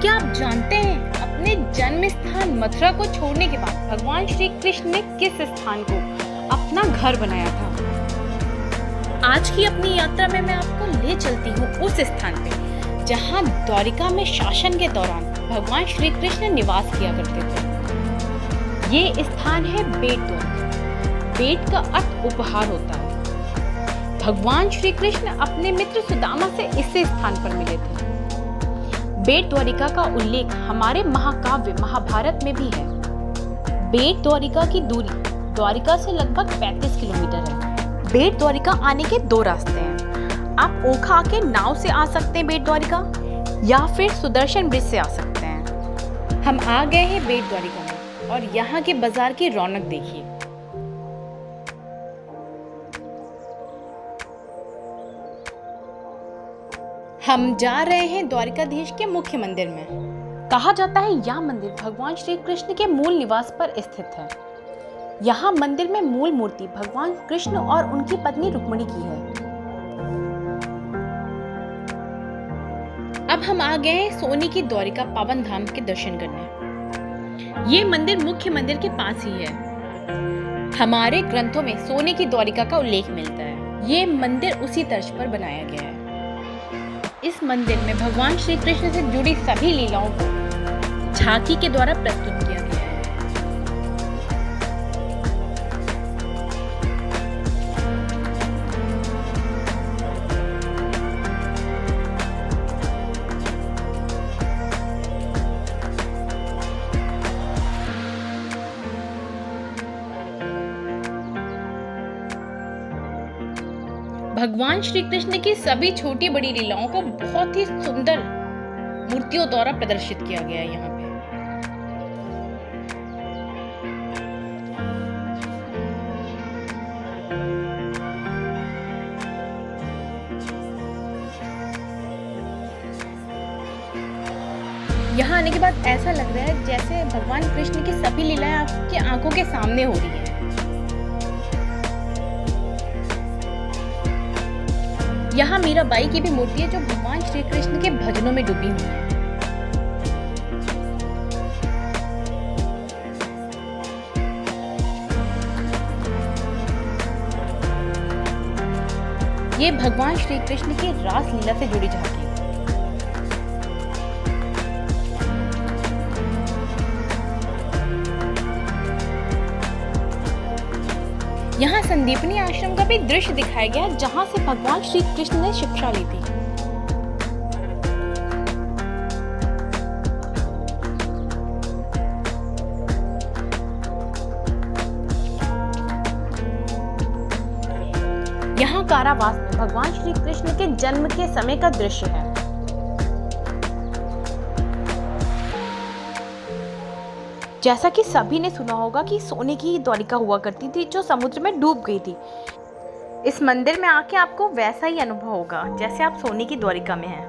क्या आप जानते हैं अपने जन्म स्थान मथुरा को छोड़ने के बाद भगवान श्री कृष्ण ने किस स्थान को अपना घर बनाया था? आज की अपनी यात्रा में मैं आपको ले चलती हूँ उस स्थान पे जहाँ द्वारिका में शासन के दौरान भगवान श्री कृष्ण निवास किया करते थे। ये स्थान है बेट द्वारिका। बेट का अर्थ उपहार होता है। भगवान श्री कृष्ण अपने मित्र सुदामा से इस स्थान पर मिले थे। बेट द्वारिका का उल्लेख हमारे महाकाव्य महाभारत में भी है। बेट द्वारिका की दूरी द्वारिका से लगभग 35 किलोमीटर है। बेट द्वारिका आने के दो रास्ते हैं। आप ओखा आके नाव से आ सकते हैं बेट द्वारिका, या फिर सुदर्शन ब्रिज से आ सकते हैं। हम आ गए हैं बेट द्वारिका में और यहाँ के बाजार की रौनक देखिए। हम जा रहे हैं द्वारिकाधीश के मुख्य मंदिर में। कहा जाता है यह मंदिर भगवान श्री कृष्ण के मूल निवास पर स्थित है। यहाँ मंदिर में मूल मूर्ति भगवान कृष्ण और उनकी पत्नी रुक्मिणी की है। अब हम आ गए हैं सोने की द्वारिका पावन धाम के दर्शन करने। ये मंदिर मुख्य मंदिर के पास ही है। हमारे ग्रंथों में सोने की द्वारिका का उल्लेख मिलता है। ये मंदिर उसी तर्ज पर बनाया गया है। इस मंदिर में भगवान श्री कृष्ण से जुड़ी सभी लीलाओं को झांकी के द्वारा प्रस्तुत किया गया है। भगवान श्री कृष्ण की सभी छोटी बड़ी लीलाओं को बहुत ही सुंदर मूर्तियों द्वारा प्रदर्शित किया गया है यहाँ पे। यहाँ आने के बाद ऐसा लग रहा है जैसे भगवान कृष्ण की सभी लीलाएं आपकी आंखों के सामने हो रही है। यहाँ मीराबाई की भी मूर्ति है जो भगवान श्री कृष्ण के भजनों में डूबी हुई है। ये भगवान श्री कृष्ण की रास लीला से जुड़ी झांकी। यहाँ संदीपनी आश्रम का भी दृश्य दिखाया गया है जहाँ से भगवान श्री कृष्ण ने शिक्षा ली थी। यहाँ कारावास में भगवान श्री कृष्ण के जन्म के समय का दृश्य है। जैसा कि सभी ने सुना होगा कि सोने की द्वारिका हुआ करती थी जो समुद्र में डूब गई थी। इस मंदिर में आके आपको वैसा ही अनुभव होगा जैसे आप सोने की द्वारिका में हैं।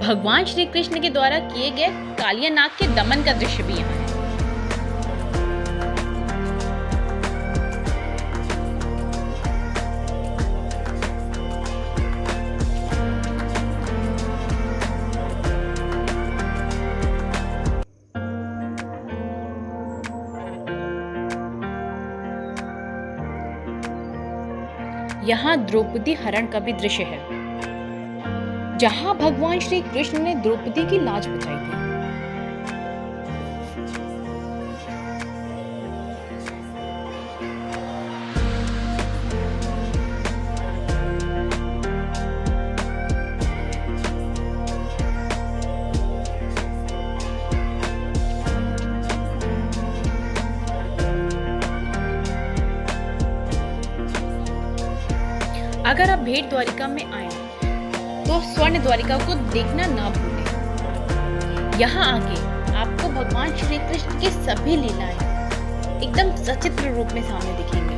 भगवान श्री कृष्ण के द्वारा किए गए कालिया नाग के दमन का दृश्य भी यहाँ है। यहाँ द्रौपदी हरण का भी दृश्य है जहां भगवान श्री कृष्ण ने द्रौपदी की लाज बचाई थी। अगर आप बेट द्वारिका में आए तो स्वर्ण द्वारिका को देखना ना भूलें। यहाँ आके आपको भगवान श्री कृष्ण की सभी लीलाएं एकदम सचित्र रूप में सामने दिखेंगे।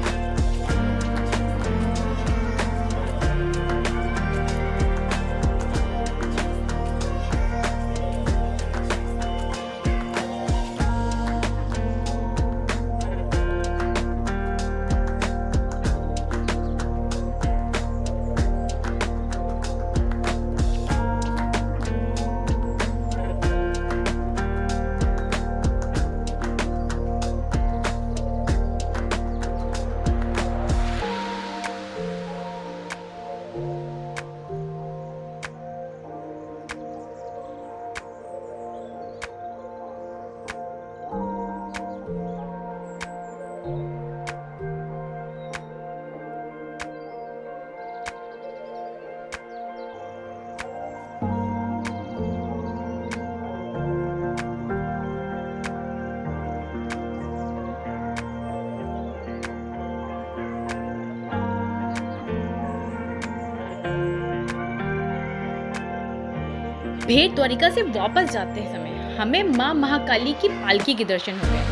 भेंट द्वारिका से वापस जाते समय हमें मां महाकाली की पालकी के दर्शन हो गए।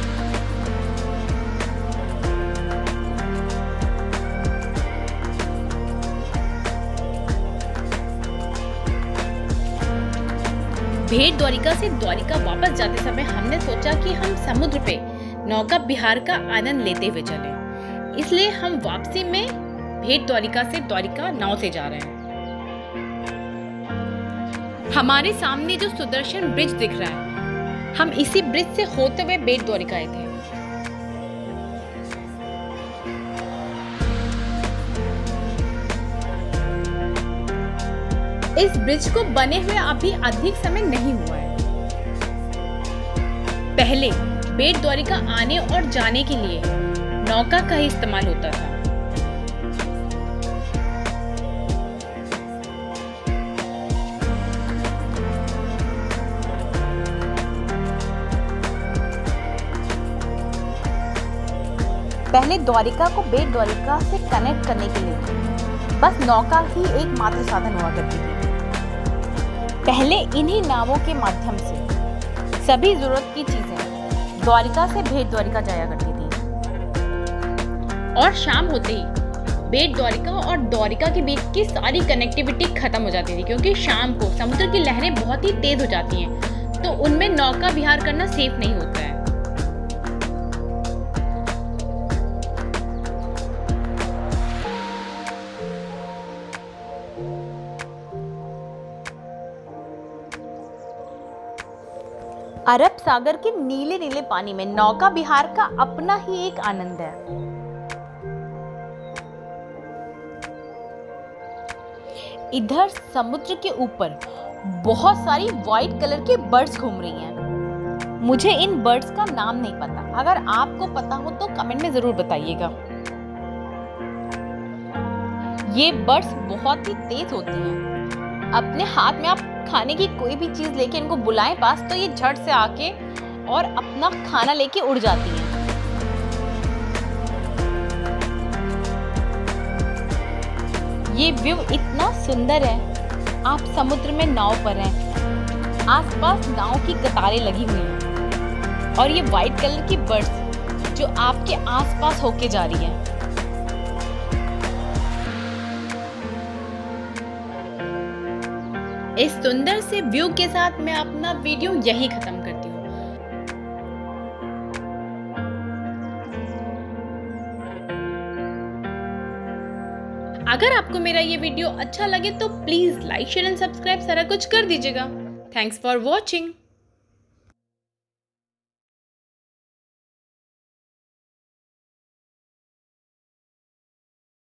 भेंट द्वारिका से द्वारिका वापस जाते समय हमने सोचा कि हम समुद्र पे नौका विहार का आनंद लेते हुए चलें। इसलिए हम वापसी में भेंट द्वारिका से द्वारिका नाव से जा रहे हैं। हमारे सामने जो सुदर्शन ब्रिज दिख रहा है, हम इसी ब्रिज से होते हुए भेंट द्वारिका आए थे। इस ब्रिज को बने हुए अभी अधिक समय नहीं हुआ है। पहले भेंट द्वारिका आने और जाने के लिए नौका का ही इस्तेमाल होता था। पहले द्वारिका को भेंट द्वारिका से कनेक्ट करने के लिए बस नौका ही एकमात्र साधन हुआ करती थी। पहले इन्हीं नावों के माध्यम से सभी जरूरत की चीजें द्वारिका से भेंट द्वारिका जाया करती थी और शाम होते ही भेंट द्वारिका और द्वारिका के बीच की सारी कनेक्टिविटी खत्म हो जाती थी, क्योंकि शाम को समुद्र की लहरें बहुत ही तेज हो जाती हैं, तो उनमें नौका विहार करना सेफ नहीं होता है। अरब सागर के नीले नीले पानी में नौका विहार का अपना ही एक आनंद है। इधर समुद्र के ऊपर बहुत सारी व्हाइट कलर के बर्ड्स घूम रही हैं। मुझे इन बर्ड्स का नाम नहीं पता, अगर आपको पता हो तो कमेंट में जरूर बताइएगा। ये बर्ड्स बहुत ही तेज होती हैं। अपने हाथ में आप खाने की कोई भी चीज लेके इनको बुलाएं पास, तो ये झट से आके और अपना खाना लेके उड़ जाती हैं। ये व्यू इतना सुंदर है। आप समुद्र में नाव पर हैं, आसपास नाव की कतारें लगी हुई हैं और ये व्हाइट कलर की बर्ड्स जो आपके आसपास होके जा रही है। इस सुंदर से व्यू के साथ मैं अपना वीडियो यहीं खत्म करती हूँ। अगर आपको मेरा ये वीडियो अच्छा लगे तो please like share and subscribe सारा कुछ कर दीजिएगा। Thanks for watching.